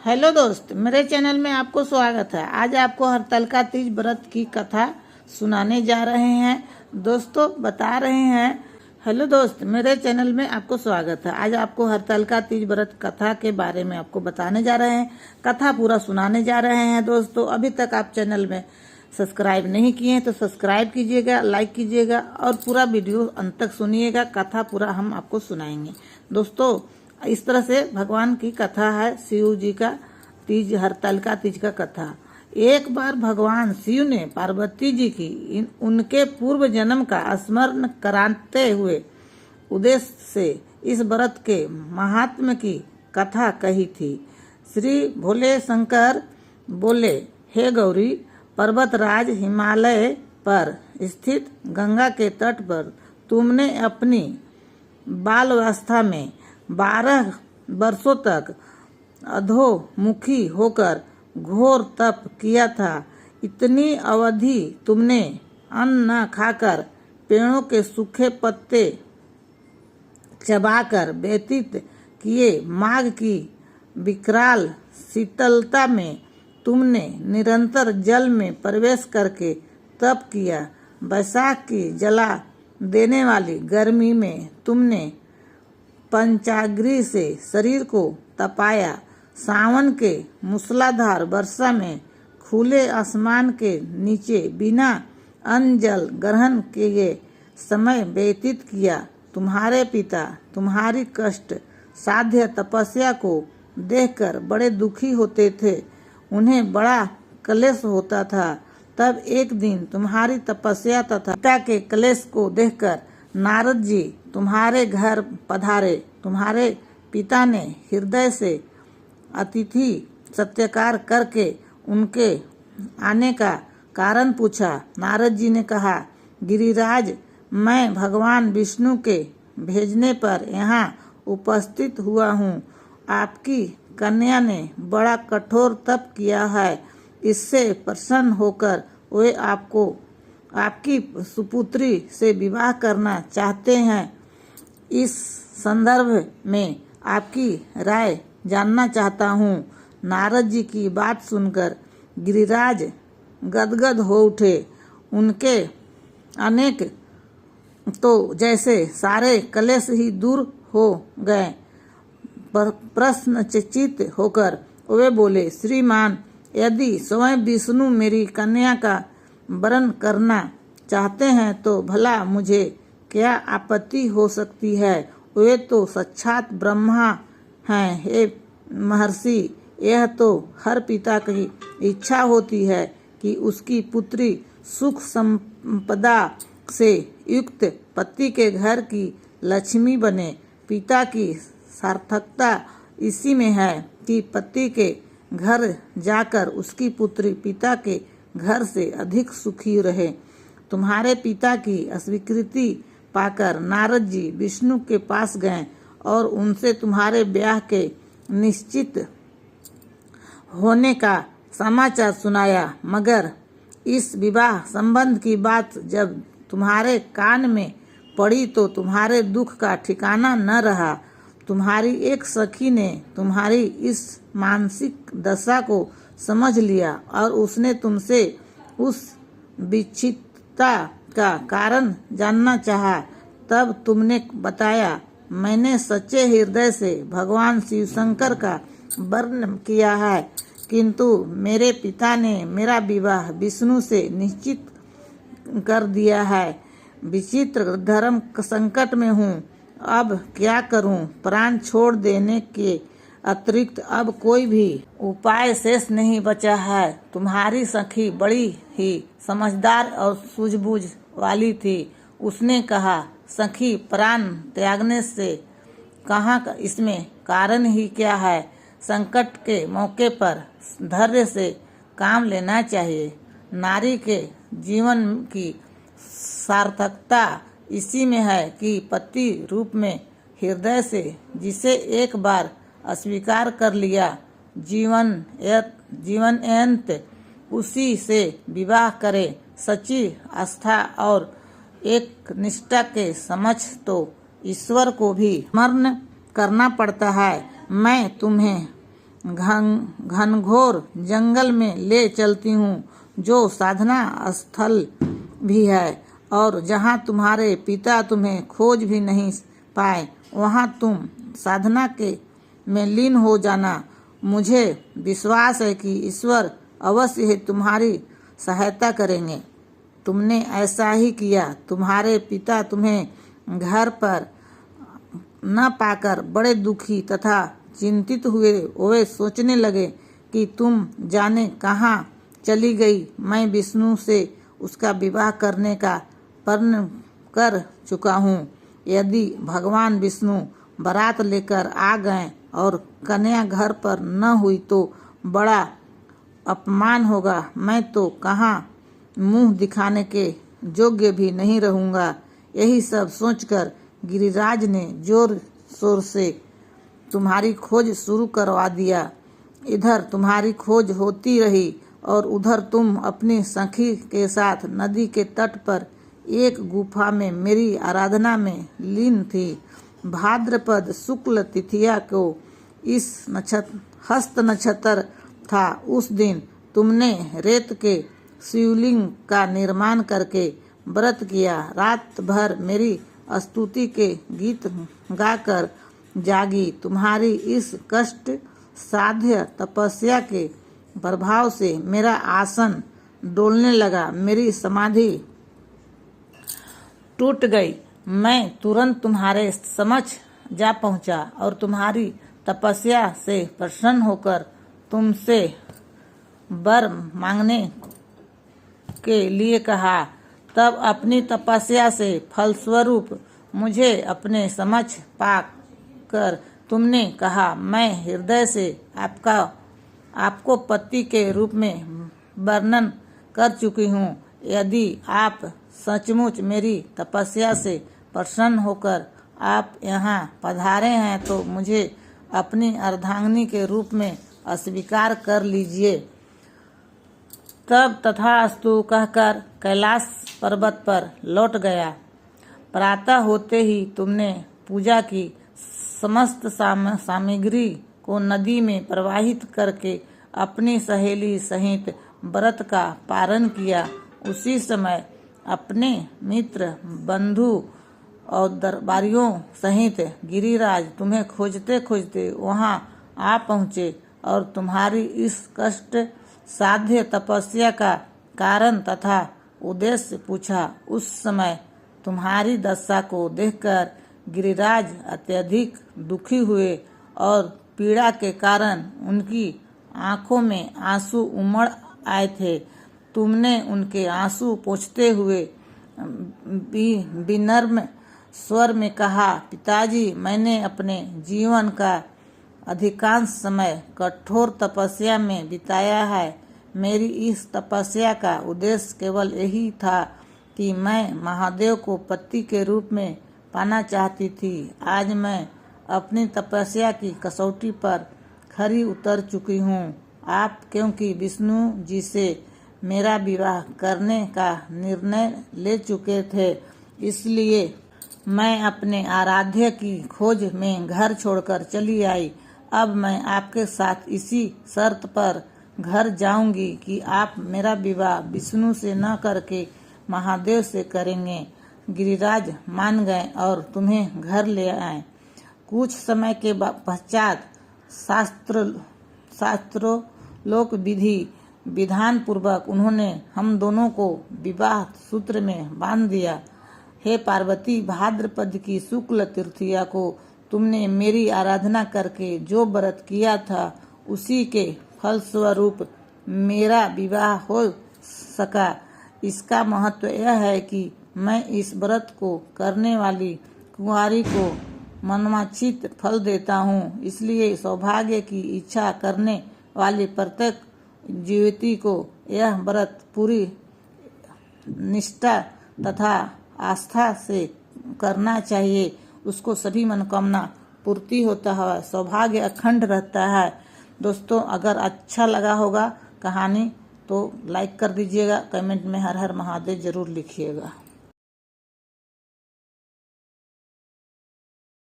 Hello दोस्त, मेरे channel में आपको स्वागत है। आज आपको हरतालिका तीज व्रत की कथा सुनाने जा रहे हैं। दोस्तों बता रहे हैं, हेलो दोस्त, मेरे चैनल में आपको स्वागत है। आज आपको हरतालिका तीज व्रत कथा के बारे में आपको बताने जा रहे हैं, कथा पूरा सुनाने जा रहे हैं। दोस्तों अभी तक आप चैनल में सब्सक्राइब नहीं किए हैं तो सब्सक्राइब कीजिएगा, लाइक कीजिएगा और पूरा वीडियो अंत तक सुनिएगा। कथा पूरा हम आपको सुनाएंगे। दोस्तों इस तरह से भगवान की कथा है, शिव जी का तीज, हरतालिका तीज का कथा। एक बार भगवान शिव ने पार्वती जी की उनके पूर्व जन्म का स्मरण कराते हुए उद्देश्य से इस व्रत के महात्म्य की कथा कही थी। श्री भोले शंकर बोले, हे गौरी, पर्वतराज हिमालय पर स्थित गंगा के तट पर तुमने अपनी बाल्यावस्था में 12 वर्षों तक अधोमुखी होकर घोर तप किया था। इतनी अवधि तुमने अन्न न खाकर पेड़ों के सूखे पत्ते चबाकर व्यतीत किए। माघ की विकराल शीतलता में तुमने निरंतर जल में प्रवेश करके तप किया। वैशाख की जला देने वाली गर्मी में तुमने पंचाग्नि से शरीर को तपाया। सावन के मूसलाधार वर्षा में खुले आसमान के नीचे बिना अन्न जल ग्रहण किए समय व्यतीत किया। तुम्हारे पिता तुम्हारी कष्ट साध्य तपस्या को देखकर बड़े दुखी होते थे, उन्हें बड़ा क्लेश होता था। तब एक दिन तुम्हारी तपस्या तथा पिता के क्लेश को देखकर नारद जी तुम्हारे घर पधारे। तुम्हारे पिता ने हृदय से अतिथि सत्कार करके उनके आने का कारण पूछा। नारद जी ने कहा, गिरिराज, मैं भगवान विष्णु के भेजने पर यहाँ उपस्थित हुआ हूँ। आपकी कन्या ने बड़ा कठोर तप किया है, इससे प्रसन्न होकर वे आपको आपकी सुपुत्री से विवाह करना चाहते हैं। इस संदर्भ में आपकी राय जानना चाहता हूँ। नारद जी की बात सुनकर गिरिराज गदगद हो उठे। उनके अनेक तो जैसे सारे कलेश ही दूर हो गए। प्रश्नचित्त होकर वे बोले, श्रीमान, यदि स्वयं विष्णु मेरी कन्या का वरण करना चाहते हैं तो भला मुझे क्या आपत्ति हो सकती है। वे तो साक्षात ब्रह्मा हैं। हे महर्षि, यह तो हर पिता की इच्छा होती है कि उसकी पुत्री सुख संपदा से युक्त पति के घर की लक्ष्मी बने। पिता की सार्थकता इसी में है कि पति के घर जाकर उसकी पुत्री पिता के घर से अधिक सुखी रहे। तुम्हारे पिता की अस्वीकृति पाकर नारद जी विष्णु के पास गए और उनसे तुम्हारे ब्याह के निश्चित होने का समाचार सुनाया। मगर इस विवाह संबंध की बात जब तुम्हारे कान में पड़ी तो तुम्हारे दुख का ठिकाना न रहा। तुम्हारी एक सखी ने तुम्हारी इस मानसिक दशा को समझ लिया और उसने तुमसे उस विच्छिन्नता का कारण जानना चाहा। तब तुमने बताया, मैंने सच्चे हृदय से भगवान शिव शंकर का वर्णन किया है, किंतु मेरे पिता ने मेरा विवाह विष्णु से निश्चित कर दिया है। विचित्र धर्म संकट में हूँ, अब क्या करूँ। प्राण छोड़ देने के अतिरिक्त अब कोई भी उपाय शेष नहीं बचा है। तुम्हारी सखी बड़ी ही समझदार और सूझबूझ वाली थी। उसने कहा, सखी, प्राण त्यागने से कहाँ, इसमें कारण ही क्या है। संकट के मौके पर धैर्य से काम लेना चाहिए। नारी के जीवन की सार्थकता इसी में है कि पति रूप में हृदय से जिसे एक बार अस्वीकार कर लिया, जीवनयंत उसी से विवाह करे। सच्ची आस्था और एक निष्ठा के समक्ष तो ईश्वर को भी स्मरण करना पड़ता है। मैं तुम्हें घनघोर जंगल में ले चलती हूँ, जो साधना स्थल भी है, और जहाँ तुम्हारे पिता तुम्हें खोज भी नहीं पाए, वहाँ तुम साधना के में लीन हो जाना। मुझे विश्वास है कि ईश्वर अवश्य ही तुम्हारी सहायता करेंगे। तुमने ऐसा ही किया। तुम्हारे पिता तुम्हें घर पर न पाकर बड़े दुखी तथा चिंतित हुए। वे सोचने लगे कि तुम जाने कहाँ चली गई। मैं विष्णु से उसका विवाह करने का प्रण कर चुका हूँ। यदि भगवान विष्णु बारात लेकर आ गए और कन्या घर पर न हुई तो बड़ा अपमान होगा। मैं तो कहाँ मुंह दिखाने के योग्य भी नहीं रहूँगा। यही सब सोचकर गिरिराज ने जोर शोर से तुम्हारी खोज शुरू करवा दिया। इधर तुम्हारी खोज होती रही और उधर तुम अपनी सखी के साथ नदी के तट पर एक गुफा में मेरी आराधना में लीन थी। भाद्रपद शुक्ल तिथिया को इस हस्त नक्षत्र था। उस दिन तुमने रेत के शिवलिंग का निर्माण करके व्रत किया। रात भर मेरी स्तुति के गीत गाकर जागी। तुम्हारी इस कष्ट साध्य तपस्या के प्रभाव से मेरा आसन डोलने लगा। मेरी समाधि टूट गई। मैं तुरंत तुम्हारे समक्ष जा पहुंचा और तुम्हारी तपस्या से प्रसन्न होकर तुमसे वर मांगने के लिए कहा। तब अपनी तपस्या से फलस्वरूप मुझे अपने समक्ष पाकर तुमने कहा, मैं हृदय से आपको पति के रूप में वर्णन कर चुकी हूँ। यदि आप सचमुच मेरी तपस्या से प्रसन्न होकर आप यहाँ पधारे हैं तो मुझे अपनी अर्धांगिनी के रूप में स्वीकार कर लीजिए। तब तथास्तु कहकर कैलाश पर्वत पर लौट गया। प्रातः होते ही तुमने पूजा की समस्त सामग्री को नदी में प्रवाहित करके अपनी सहेली सहित व्रत का पारण किया। उसी समय अपने मित्र बंधु और दरबारियों सहित गिरिराज तुम्हें खोजते खोजते वहां आ पहुँचे और तुम्हारी इस कष्ट साध्य तपस्या का कारण तथा उद्देश्य पूछा। उस समय तुम्हारी दशा को देखकर गिरिराज अत्यधिक दुखी हुए और पीड़ा के कारण उनकी आंखों में आंसू उमड़ आए थे। तुमने उनके आंसू पोंछते हुए विनम्र स्वर में कहा, पिताजी, मैंने अपने जीवन का अधिकांश समय कठोर तपस्या में बिताया है। मेरी इस तपस्या का उद्देश्य केवल यही था कि मैं महादेव को पति के रूप में पाना चाहती थी। आज मैं अपनी तपस्या की कसौटी पर खरी उतर चुकी हूँ। आप क्योंकि विष्णु जी से मेरा विवाह करने का निर्णय ले चुके थे, इसलिए मैं अपने आराध्य की खोज में घर छोड़कर चली आई। अब मैं आपके साथ इसी शर्त पर घर जाऊंगी कि आप मेरा विवाह विष्णु से न करके महादेव से करेंगे। गिरिराज मान गए और तुम्हें घर ले आए। कुछ समय के पश्चात शास्त्रोलोक विधान पूर्वक उन्होंने हम दोनों को विवाह सूत्र में बांध दिया। हे पार्वती, भाद्रपद की शुक्ल तृतीया को तुमने मेरी आराधना करके जो व्रत किया था, उसी के फलस्वरूप मेरा विवाह हो सका। इसका महत्व यह है कि मैं इस व्रत को करने वाली कुंवारी को मनवांछित फल देता हूँ। इसलिए सौभाग्य की इच्छा करने वाली प्रत्येक युवती को यह व्रत पूरी निष्ठा तथा आस्था से करना चाहिए। उसको सभी मनोकामना पूर्ति होता है, सौभाग्य अखंड रहता है। दोस्तों, अगर अच्छा लगा होगा कहानी तो लाइक कर दीजिएगा, कमेंट में हर हर महादेव जरूर लिखिएगा।